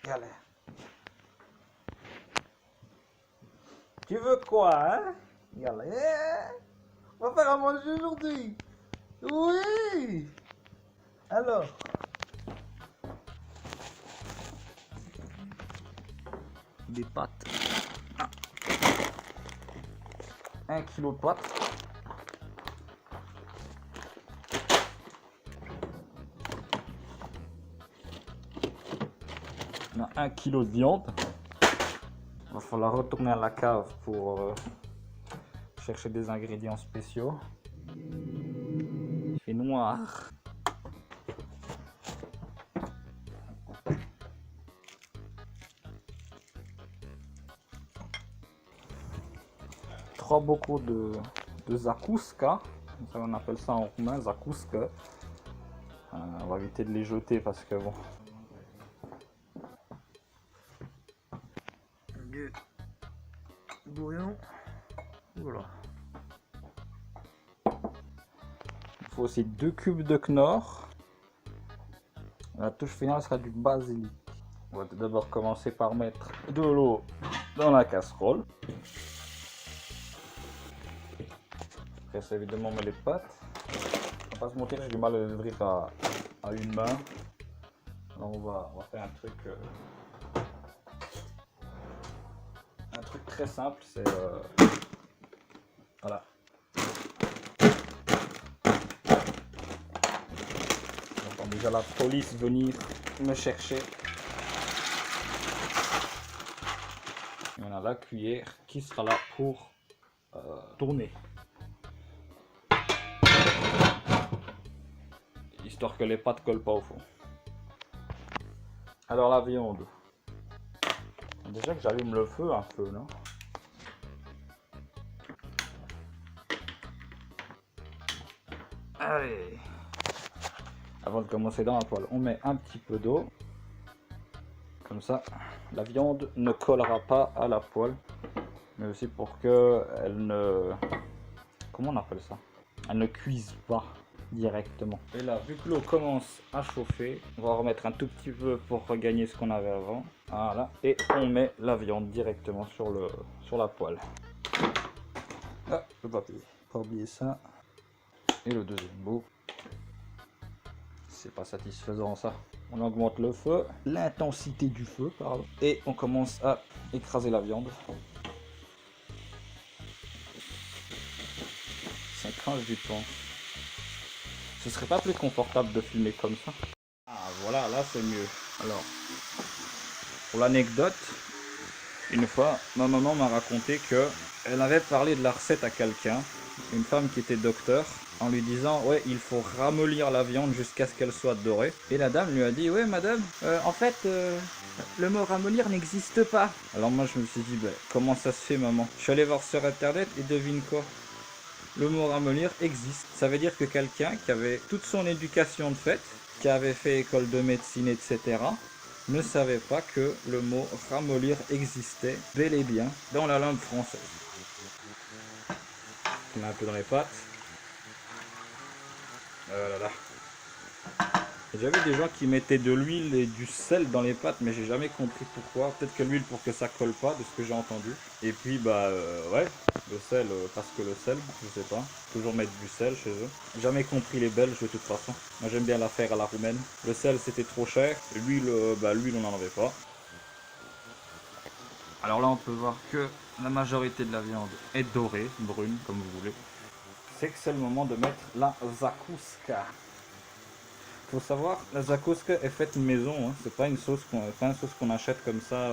galère. Tu veux quoi, hein? Galère. On va faire à manger aujourd'hui. Oui. Alors. Des pâtes. 1 kilo de pâtes. On a 1 kilo de viande. Il va falloir retourner à la cave pour chercher des ingrédients spéciaux. Il fait noir. Trois bocaux de zakouska. Ça, on appelle ça en roumain zakouska. On va éviter de les jeter parce que bon. Du bouillon. Voilà. Il faut aussi 2 cubes de knorr. La touche finale sera du basilic. On va tout d'abord commencer par mettre de l'eau dans la casserole. Après ça, évidemment, on met les pâtes. On va pas se mentir, j'ai du mal à les ouvrir à une main. Alors on va faire un truc très simple, c'est voilà. J'entends déjà la police venir me chercher. Et on a la cuillère qui sera là pour tourner. Histoire que les pâtes collent pas au fond. Alors la viande. Déjà que j'allume le feu un peu, non? Allez. Avant de commencer dans la poêle, on met un petit peu d'eau. Comme ça, la viande ne collera pas à la poêle. Mais aussi pour que elle ne... Comment on appelle ça? Elle ne cuise pas directement. Et là, vu que l'eau commence à chauffer, on va remettre un tout petit peu pour regagner ce qu'on avait avant. Voilà. Et on met la viande directement sur la poêle. Ah, le papier. Pas oublier ça. Et le deuxième bout. C'est pas satisfaisant ça. On augmente le feu, l'intensité du feu, pardon. Et on commence à écraser la viande. Ça crache du temps. Ce serait pas plus confortable de filmer comme ça? Ah voilà, là c'est mieux. Alors, pour l'anecdote, une fois, ma maman m'a raconté que elle avait parlé de la recette à quelqu'un, une femme qui était docteur, en lui disant ouais, il faut ramollir la viande jusqu'à ce qu'elle soit dorée. Et la dame lui a dit ouais madame, en fait le mot ramollir n'existe pas. Alors moi je me suis dit bah, comment ça se fait maman? Je suis allé voir sur internet et devine quoi? Le mot ramollir existe. Ça veut dire que quelqu'un qui avait toute son éducation de fait, qui avait fait école de médecine, etc., ne savait pas que le mot ramollir existait bel et bien dans la langue française. On met un peu dans les pâtes. Là. J'ai vu des gens qui mettaient de l'huile et du sel dans les pâtes, mais j'ai jamais compris pourquoi. Peut-être que l'huile pour que ça colle pas, de ce que j'ai entendu. Et puis bah ouais, le sel, parce que le sel, je sais pas. Toujours mettre du sel chez eux. Jamais compris les Belges de toute façon. Moi j'aime bien la faire à la roumaine. Le sel c'était trop cher. L'huile, l'huile on n'en avait pas. Alors là on peut voir que la majorité de la viande est dorée, brune comme vous voulez. C'est que c'est le moment de mettre la zakouska. Faut savoir, la zakouska est faite maison, hein. C'est pas une sauce qu'on achète comme ça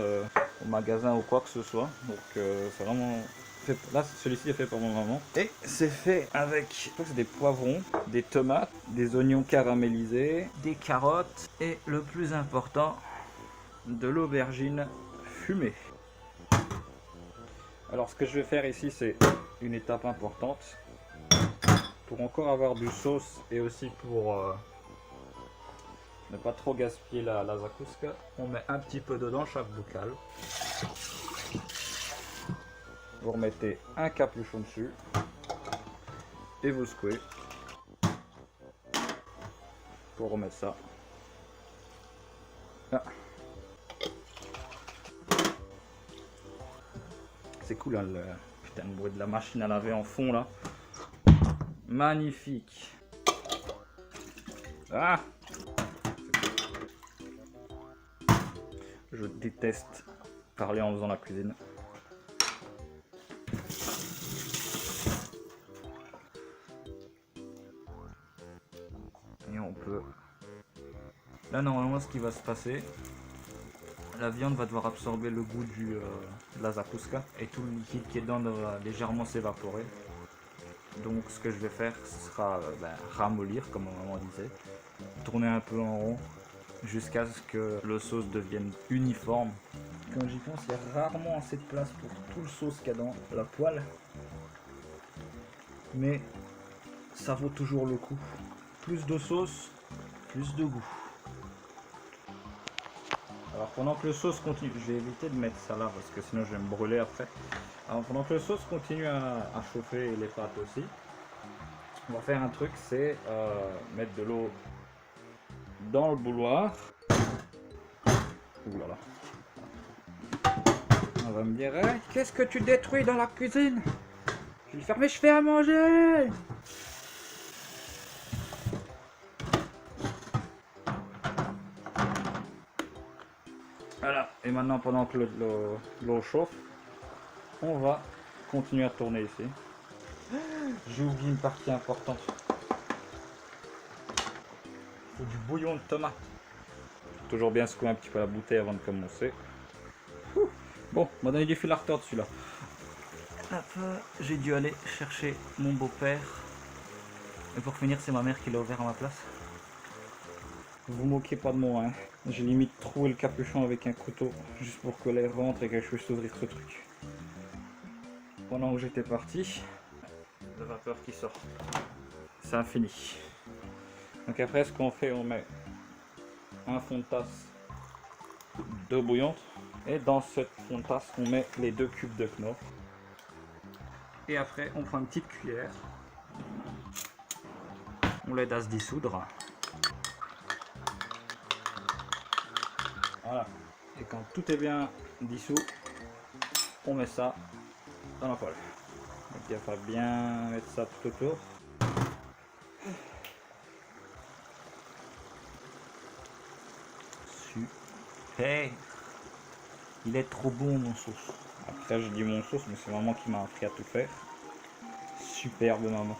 au magasin ou quoi que ce soit. Donc c'est vraiment fait. Là, celui-ci est fait par mon maman. Et c'est fait avec, je crois que c'est des poivrons, des tomates, des oignons caramélisés, des carottes et le plus important, de l'aubergine fumée. Alors ce que je vais faire ici, c'est une étape importante. Pour encore avoir du sauce et aussi pour ne pas trop gaspiller la zakouska, on met un petit peu dedans chaque bocal. Vous remettez un capuchon dessus et vous secouez pour remettre ça. Là. C'est cool, hein, le putain de bruit de la machine à laver en fond là. Magnifique. Ah! Je déteste parler en faisant la cuisine. Et on peut... Là normalement ce qui va se passer, la viande va devoir absorber le goût de la zakouska et tout le liquide qui est dedans va légèrement s'évaporer. Donc ce que je vais faire, ce sera ramollir comme maman disait, tourner un peu en rond jusqu'à ce que le sauce devienne uniforme. Quand j'y pense, il y a rarement assez de place pour tout le sauce qu'il y a dans la poêle, mais ça vaut toujours le coup. Plus de sauce, plus de goût. Alors pendant que le sauce continue, je vais éviter de mettre ça là parce que sinon je vais me brûler après. Alors pendant que le sauce continue à chauffer et les pâtes aussi, on va faire un truc, c'est mettre de l'eau dans le bouilloire. Ouh là là. On va me dire, hey, qu'est-ce que tu détruis dans la cuisine? Je vais lui faire, mais je fais à manger. Voilà, et maintenant pendant que l'eau chauffe, on va continuer à tourner ici. J'ai oublié une partie importante. Il faut du bouillon de tomate. Toujours bien secouer un petit peu la bouteille avant de commencer. Bon, m'a donné du fil à retordre celui-là. J'ai dû aller chercher mon beau-père. Et pour finir, c'est ma mère qui l'a ouvert à ma place. Vous moquez pas de moi, hein. J'ai limite troué le capuchon avec un couteau juste pour que l'air rentre et que je puisse ouvrir ce truc. Pendant que j'étais parti, la vapeur qui sort. Ça a fini. Donc après, ce qu'on fait, on met un fond de tasse d'eau bouillante et dans cette fond de tasse, on met les 2 cubes de Knorr. Et après, on prend une petite cuillère, on l'aide à se dissoudre. Voilà. Et quand tout est bien dissous, on met ça dans la poêle. Donc il va bien mettre ça tout autour. Super. Il est trop bon mon sauce. Après je dis mon sauce, mais c'est maman qui m'a appris à tout faire. Superbe maman.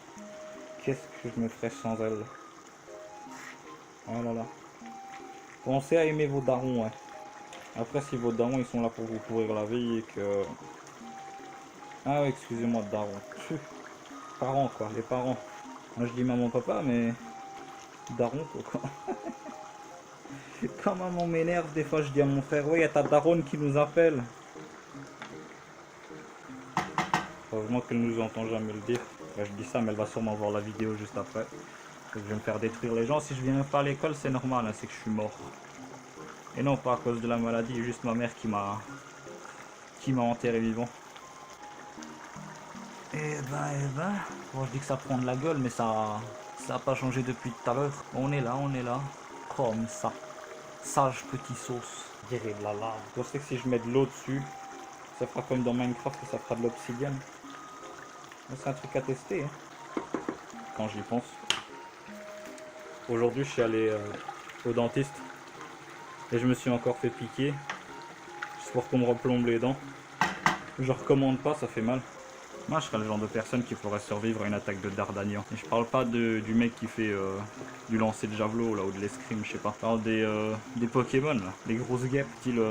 Qu'est-ce que je me ferais sans elle? Oh là là. Pensez à aimer vos darons, hein. Après si vos darons ils sont là pour vous pourrir la vie et que... Ah oui, excusez-moi de daron. Parents quoi, les parents. Moi je dis maman papa mais... Daron quoi. Quand maman m'énerve, des fois je dis à mon frère, oui, il y a ta daronne qui nous appelle. Heureusement qu'elle nous entend jamais le dire. Je dis ça, mais elle va sûrement voir la vidéo juste après. Donc, je vais me faire détruire les gens. Si je viens pas à l'école, c'est normal, hein, c'est que je suis mort. Et non, pas à cause de la maladie, juste ma mère qui m'a enterré vivant. Eh ben, bon, je dis que ça prend de la gueule, mais ça a pas changé depuis tout à l'heure. On est là, comme ça. Sage petit sauce. Je dirais de la lave. Je sais que si je mets de l'eau dessus, ça fera comme dans Minecraft et ça fera de l'obsidienne. C'est un truc à tester, hein, quand j'y pense. Aujourd'hui, je suis allé au dentiste et je me suis encore fait piquer. Juste pour qu'on me replombe les dents. Je recommande pas, ça fait mal. Moi, je serais le genre de personne qui pourrait survivre à une attaque de Dardagnan. Et je parle pas du mec qui fait du lancer de javelot là, ou de l'escrime, je sais pas. Je parle des Pokémon, là, des grosses guêpes, style...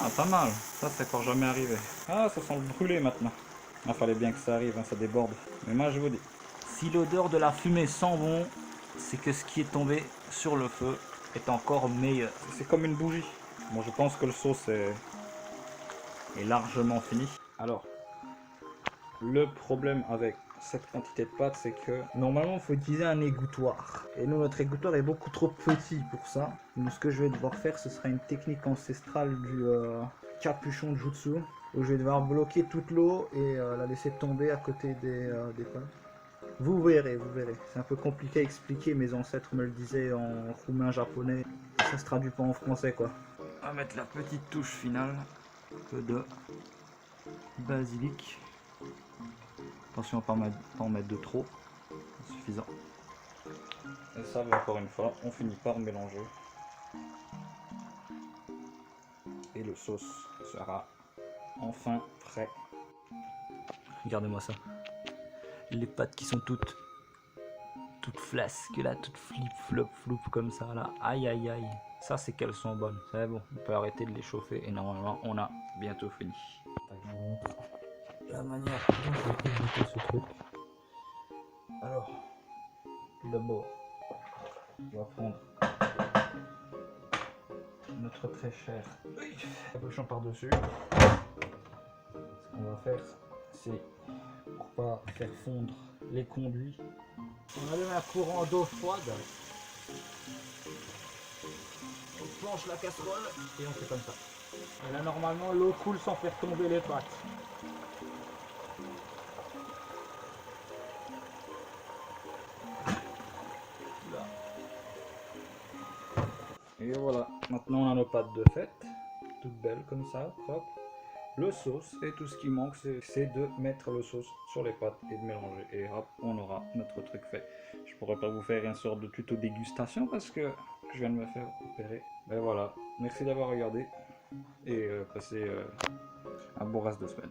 Ah, pas mal. Ça, c'est encore jamais arrivé. Ah, ça sent le brûler maintenant. Ah, fallait bien que ça arrive, hein, ça déborde. Mais moi, je vous dis, si l'odeur de la fumée sent bon, c'est que ce qui est tombé sur le feu est encore meilleur. C'est comme une bougie. Bon, je pense que le sauce est largement fini. Alors, le problème avec cette quantité de pâte, c'est que normalement il faut utiliser un égouttoir. Et nous, notre égouttoir est beaucoup trop petit pour ça. Donc ce que je vais devoir faire, ce sera une technique ancestrale du capuchon de jutsu, où je vais devoir bloquer toute l'eau et la laisser tomber à côté des pâtes. Vous verrez. C'est un peu compliqué à expliquer, mes ancêtres me le disaient en roumain japonais. Ça se traduit pas en français quoi. On va mettre la petite touche finale, un peu de basilic. Attention à pas en mettre de trop, c'est suffisant. Et ça, encore une fois, on finit par mélanger. Et le sauce sera enfin prêt. Regardez-moi ça. Les pâtes qui sont toutes flasques là, toutes flip flop floup comme ça là. Aïe aïe aïe. Ça c'est qu'elles sont bonnes. C'est bon, on peut arrêter de les chauffer et normalement on a bientôt fini. Je vous montre la manière dont je vais éviter ce truc. Alors, tout d'abord, on va prendre notre très cher cabochon par-dessus. Ce qu'on va faire, c'est pour pas faire fondre les conduits. On allume un courant d'eau froide. On planche la casserole et on fait comme ça. Et là normalement l'eau coule sans faire tomber les pâtes. Là. Et voilà, maintenant on a nos pâtes de fête, toutes belles comme ça, propres. Le sauce et tout ce qui manque c'est de mettre le sauce sur les pâtes et de mélanger. Et hop, on aura notre truc fait. Je pourrais pas vous faire une sorte de tuto dégustation parce que je viens de me faire opérer. Mais voilà, merci d'avoir regardé et passez un bon reste de semaine.